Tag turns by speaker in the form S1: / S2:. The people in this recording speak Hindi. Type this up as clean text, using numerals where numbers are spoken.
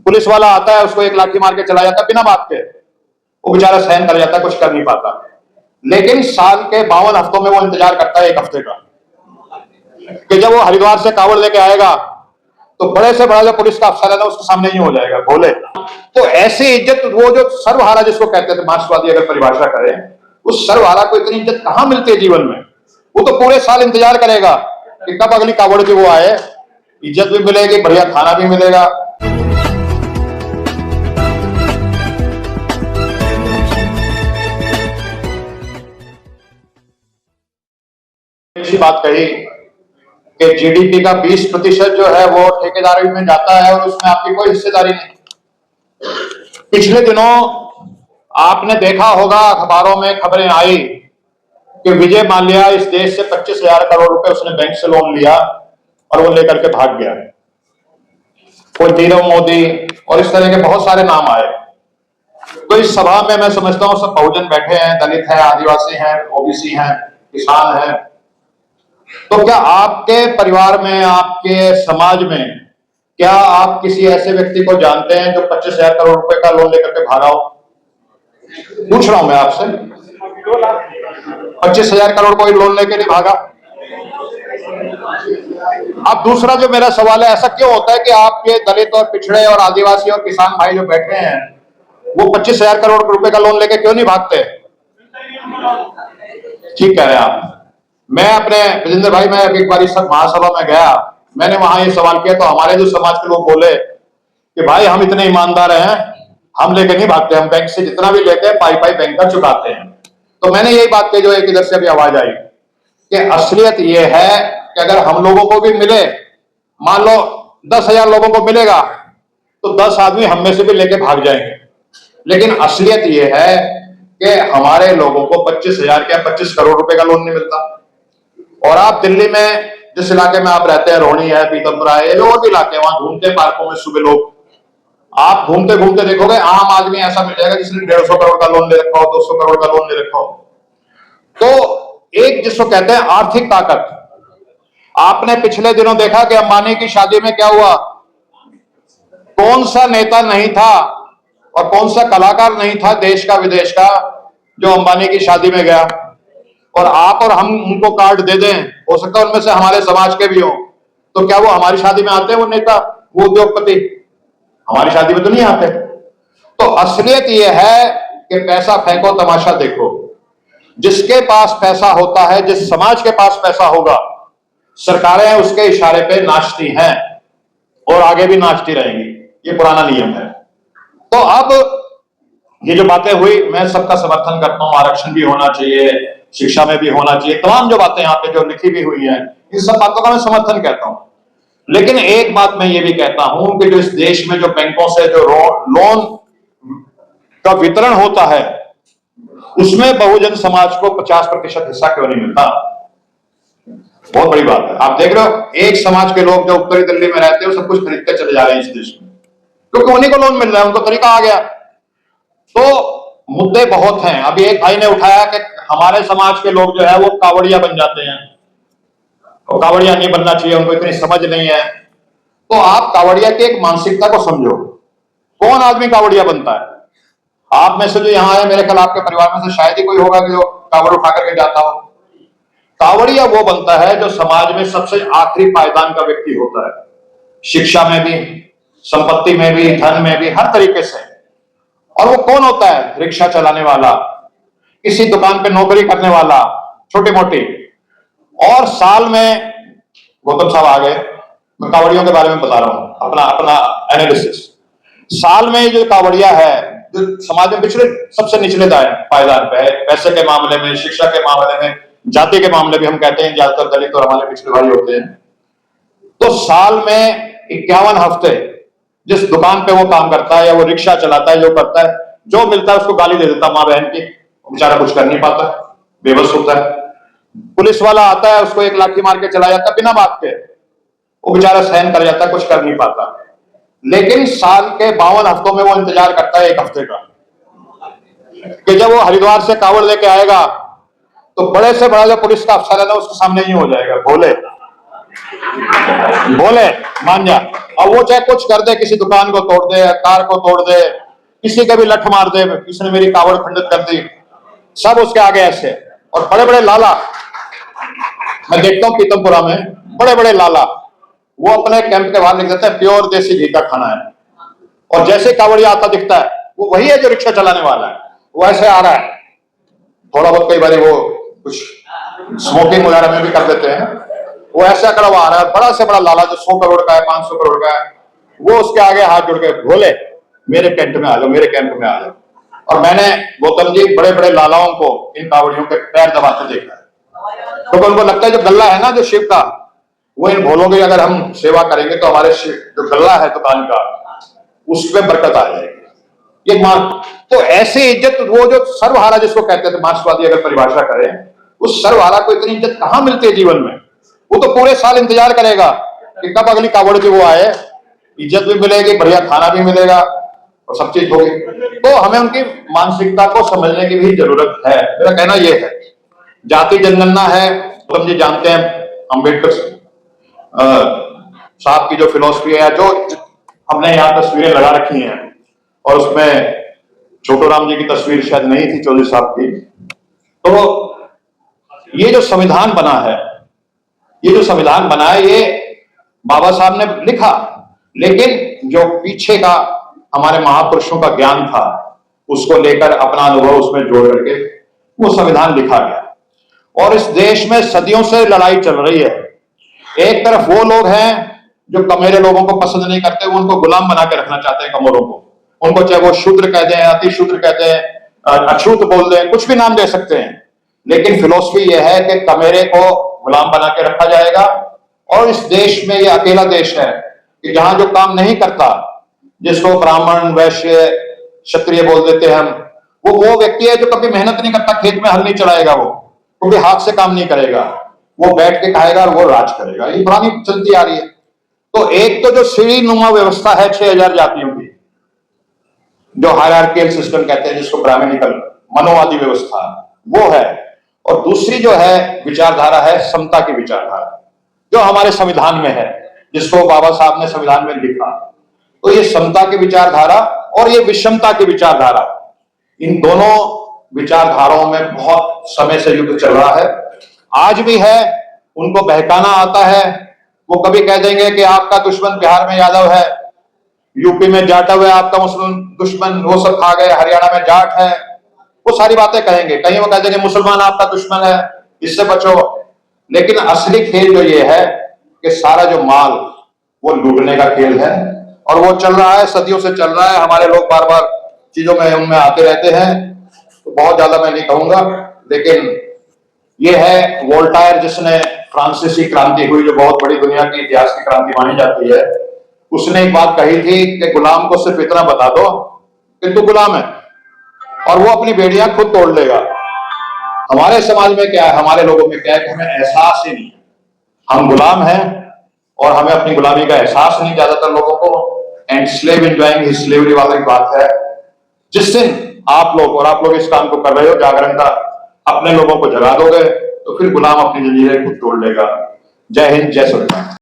S1: पुलिस वाला आता है, उसको एक लाठी मार के चला जाता है बिना बात के, वो बेचारा सहन कर जाता है, कुछ कर नहीं पाता। लेकिन साल के 52 हफ्तों में वो इंतजार करता है एक हफ्ते का, कि जब वो हरिद्वार से कावड़ लेके आएगा तो बड़े से बड़ा जो पुलिस का अफसर है ना उसके सामने ही हो जाएगा, बोले। तो ऐसी इज्जत, वो जो सर्वहारा जिसको कहते थे मार्क्सवादी अगर परिभाषा करें, उस सर्वहारा को इतनी इज्जत कहां मिलती है जीवन में। वो तो पूरे साल इंतजार करेगा कि कब अगली कावड़ की वो आए, इज्जत भी मिलेगी, बढ़िया खाना भी मिलेगा। ऐसी बात कही कि जीडीपी का 20% जो है वो ठेकेदारी में जाता है और उसमें आपकी कोई हिस्सेदारी नहीं। पिछले दिनों आपने देखा होगा, अखबारों में खबरें आई कि विजय माल्या इस देश से 25,000 करोड़ रुपए उसने बैंक से लोन लिया और वो लेकर के भाग गया। कोई नीरव मोदी और इस तरह के बहुत सारे नाम आए। तो इस सभा में मैं समझता हूं सब बहुजन बैठे हैं, दलित हैं, आदिवासी हैं, ओबीसी हैं, किसान हैं। तो क्या आपके परिवार में, आपके समाज में, क्या आप किसी ऐसे व्यक्ति को जानते हैं जो 25,000 करोड़ रुपए का लोन लेकर के भागा हो? पूछ रहा हूं मैं आपसे, 25,000 करोड़ कोई लोन लेके नहीं भागा। अब दूसरा जो मेरा सवाल है, ऐसा क्यों होता है कि आपके दलित और पिछड़े और आदिवासी और किसान भाई जो बैठे हैं वो 25,000 करोड़ रुपए का लोन लेके क्यों नहीं भागते? ठीक कह रहे हैं आप। मैं अपने विजेंद्र भाई, मैं एक बार सब महासभा में गया, मैंने वहां ये सवाल किया तो हमारे जो समाज के लोग बोले कि भाई हम इतने ईमानदार हैं, हम लेके नहीं भागते, हम बैंक से जितना भी लेते हैं पाई पाई बैंक का चुकाते हैं। तो मैंने यही बात कही जो एक इधर से भी आवाज आई कि असलियत ये है कि अगर हम लोगों को भी मिले, मान लो 10,000 लोगों को मिलेगा तो 10 आदमी हम में से भी लेके भाग जाएंगे। लेकिन असलियत ये है कि हमारे लोगों को 25,000 क्या 25 करोड़ रुपए का लोन नहीं मिलता। और आप दिल्ली में जिस इलाके में आप रहते हैं, रोहिणी है, पीतमपुरा है, और भी इलाके, वहां घूमते हैं पार्कों में सुबह लोग, आप घूमते घूमते देखोगे आम आदमी ऐसा मिल जाएगा जिसने 150 करोड़ का लोन ले रखा हो, 200 करोड़ का लोन ले रखा हो। तो एक जिसको कहते हैं आर्थिक ताकत। आपने पिछले दिनों देखा कि अंबानी की शादी में क्या हुआ, कौन सा नेता नहीं था और कौन सा कलाकार नहीं था देश का विदेश का जो अंबानी की शादी में गया। और आप और हम उनको कार्ड दे दें, हो सकता है उनमें से हमारे समाज के भी हो, तो क्या वो हमारी शादी में आते हैं? वो नेता, वो उद्योगपति हमारी शादी में तो नहीं आते। तो असलियत ये है कि पैसा फेंको तमाशा देखो। जिसके पास पैसा होता है, जिस समाज के पास पैसा होगा, सरकारें उसके इशारे पे नाचती हैं और आगे भी नाचती रहेंगी, ये पुराना नियम है। तो अब ये जो बातें हुई, मैं सबका समर्थन करता हूं, आरक्षण भी होना चाहिए, शिक्षा में भी होना चाहिए, तमाम जो बातें यहाँ पे जो लिखी भी हुई है, इन सब बातों का मैं समर्थन कहता हूं। लेकिन एक बात मैं ये भी कहता हूं कि जो इस देश में जो बैंकों से जो लोन का वितरण होता है उसमें बहुजन समाज को 50% हिस्सा क्यों नहीं मिलता? बहुत बड़ी बात है। आप देख रहे हो, एक समाज के लोग जो उत्तरी दिल्ली में रहते हैं वो सब कुछ खरीदते चले जा रहे हैं इस देश में, क्योंकि उन्हीं को लोन मिल रहा है, उनको तरीका आ गया। तो मुद्दे बहुत हैं। अभी एक भाई ने उठाया कि हमारे समाज के लोग जो है वो कावड़िया बन जाते हैं, और कावड़िया नहीं बनना चाहिए, उनको इतनी समझ नहीं है। तो आप कावड़िया की एक मानसिकता को समझो। कौन आदमी कावड़िया बनता है? आप में से जो यहाँ है, मेरे ख्याल आपके परिवार में से शायद ही कोई होगा कि जो कावड़ उठा करके जाता हो। कावड़िया वो बनता है जो समाज में सबसे आखिरी पायदान का व्यक्ति होता है, शिक्षा में भी, संपत्ति में भी, धन में भी, हर तरीके से। और वो कौन होता है? रिक्शा चलाने वाला, किसी दुकान पे नौकरी करने वाला, छोटी मोटी। और साल में, गौतम साहब आ गए, मैं कावड़ियों के बारे में बता रहा हूं अपना एनालिसिस। साल में जो कावड़िया है, जो समाज में पिछले सबसे निचले पायदान पे है, पैसे के मामले में, शिक्षा के मामले में, जाति के मामले भी हम कहते हैं ज्यादातर दलित और हमारे पिछले भाई होते हैं। तो साल में 51 हफ्ते जिस दुकान पे वो काम करता है या वो रिक्शा चलाता है, जो करता है, जो मिलता है उसको गाली दे देता माँ बहन की, बेचारा कुछ कर नहीं पाता, बेबस होता है। पुलिस वाला आता है, उसको एक लाठी मार के चला जाता है बिना बात के, वो बेचारा सहन कर जाता है, कुछ कर नहीं पाता। लेकिन साल के 52 हफ्तों में वो इंतजार करता है एक हफ्ते का, कि जब वो हरिद्वार से कावड़ लेके आएगा तो बड़े से बड़ा जो पुलिस का अफसर है ना उसके सामने ही हो जाएगा, बोले। बोले मान जा। अब वो चाहे कुछ कर दे, किसी दुकान को तोड़ दे, कार को तोड़ दे, किसी का भी लठ मार दे, किसी ने मेरी कावड़ खंडित कर दी, सब उसके आगे ऐसे। और बड़े बड़े लाला मैं देखता हूं पीतमपुरा में, बड़े बड़े लाला वो अपने कैंप के बाहर लिख देते हैं प्योर देसी घी का खाना है। और जैसे कावड़िया आता दिखता है वो वही है जो रिक्शा चलाने वाला है, वो ऐसे आ रहा है। थोड़ा बहुत कई बार वो कुछ स्मोकिंग वगैरह में भी कर देते हैं। वो ऐसा खड़ा हुआ आ रहा है, बड़ा से बड़ा लाला जो 100 करोड़ का है, 500 करोड़ का है, वो उसके आगे हाथ जोड़ के बोले मेरे टेंट में आ जाओ, मेरे कैंप में आ जाओ। और मैंने गौतम जी बड़े बड़े लालाओं को इन कावड़ियों के पैर दबाते देखा है। तो उनको लगता है जो गल्ला है ना जो शिव का, वो इन भोलों की अगर हम सेवा करेंगे तो हमारे जो गल्ला है दुकान का उसमें बरकत आ जाएगी। ये मान तो ऐसी इज्जत, वो जो सर्वहारा जिसको कहते थे मार्क्सवादी अगर परिभाषा करें, उस सर्वहारा को इतनी इज्जत कहां मिलती है जीवन में। वो तो पूरे साल इंतजार करेगा कि कब अगली कावड़ की वो आए, इज्जत भी मिलेगी, बढ़िया खाना भी मिलेगा और सब चीज होगी। तो हमें उनकी मानसिकता को समझने की भी जरूरत है। मेरा कहना यह है जाति जनगणना है, तो हम जी जानते हैं अंबेडकर साहब की जो फिलॉसफी है, जो हमने यहाँ तस्वीरें लगा रखी हैं और उसमें छोटू राम जी की तस्वीर शायद नहीं थी चौधरी साहब की। तो ये जो संविधान बना है, ये जो संविधान बना है ये बाबा साहब ने लिखा, लेकिन जो पीछे का हमारे महापुरुषों का ज्ञान था उसको लेकर अपना अनुभव उसमें जोड़ करके वो संविधान लिखा गया। और इस देश में सदियों से लड़ाई चल रही है। एक तरफ वो लोग हैं जो कमेरे लोगों को पसंद नहीं करते, वो उनको गुलाम बना के रखना चाहते हैं कमरों को। उनको चाहे वो शूद्र कहते हैं, अति शूद्र कहते हैं, अछूत बोल दें, कुछ भी नाम दे सकते हैं, लेकिन फिलॉसफी यह है कि कमेरे को गुलाम बना के रखा जाएगा। और इस देश में ये अकेला देश है कि जहां जो काम नहीं करता, जिसको ब्राह्मण वैश्य क्षत्रिय बोल देते हैं हम, वो व्यक्ति है जो कभी मेहनत नहीं करता, खेत में हल नहीं चलाएगा, वो कभी हाथ से काम नहीं करेगा, वो बैठ के खाएगा और वो राज करेगा। ये पुरानी चलती आ रही है। तो एक तो जो सीढ़ी नुमा व्यवस्था है 6000 जातियों की, जो हायरार्कियल सिस्टम कहते हैं, जिसको ब्राह्मणिकल मनोवादी व्यवस्था, वो है। और दूसरी जो है विचारधारा है समता की विचारधारा, जो हमारे संविधान में है, जिसको बाबा साहब ने संविधान में लिखा। तो ये समता की विचारधारा और ये विषमता की विचारधारा, इन दोनों विचारधाराओं में बहुत समय से युद्ध चल रहा है, आज भी है। उनको बहकाना आता है। वो कभी कह देंगे कि आपका दुश्मन बिहार में यादव है, यूपी में जाटव है, आपका मुस्लिम दुश्मन वो सब खा गए, हरियाणा में जाट है, वो सारी बातें कहेंगे। कहीं वो कह देंगे मुसलमान आपका दुश्मन है, इससे बचो। लेकिन असली खेल जो ये है कि सारा जो माल वो लूटने का खेल है, और वो चल रहा है, सदियों से चल रहा है। हमारे लोग बार बार चीजों में उनमें आते रहते हैं, तो बहुत ज्यादा मैं नहीं कहूंगा, लेकिन ये है वोल्टायर, जिसने फ्रांसीसी क्रांति हुई, जो बहुत बड़ी दुनिया की इतिहास की क्रांति मानी जाती है, उसने एक बात कही थी कि गुलाम को सिर्फ इतना बता दो कि तू गुलाम है और वो अपनी बेड़ियां खुद तोड़ लेगा। हमारे समाज में क्या है, हमारे लोगों में क्या है कि हमें एहसास ही नहीं, हम गुलाम हैं और हमें अपनी गुलामी का एहसास नहीं ज्यादातर लोगों को। And slave enjoying his slavery वाली बात है। जिस दिन आप लोग इस काम को कर रहे हो, जागरूकता अपने लोगों को जगा दोगे, तो फिर गुलाम अपनी जंजीरें खुद तोड़ लेगा। जय हिंद, जय श्री राम।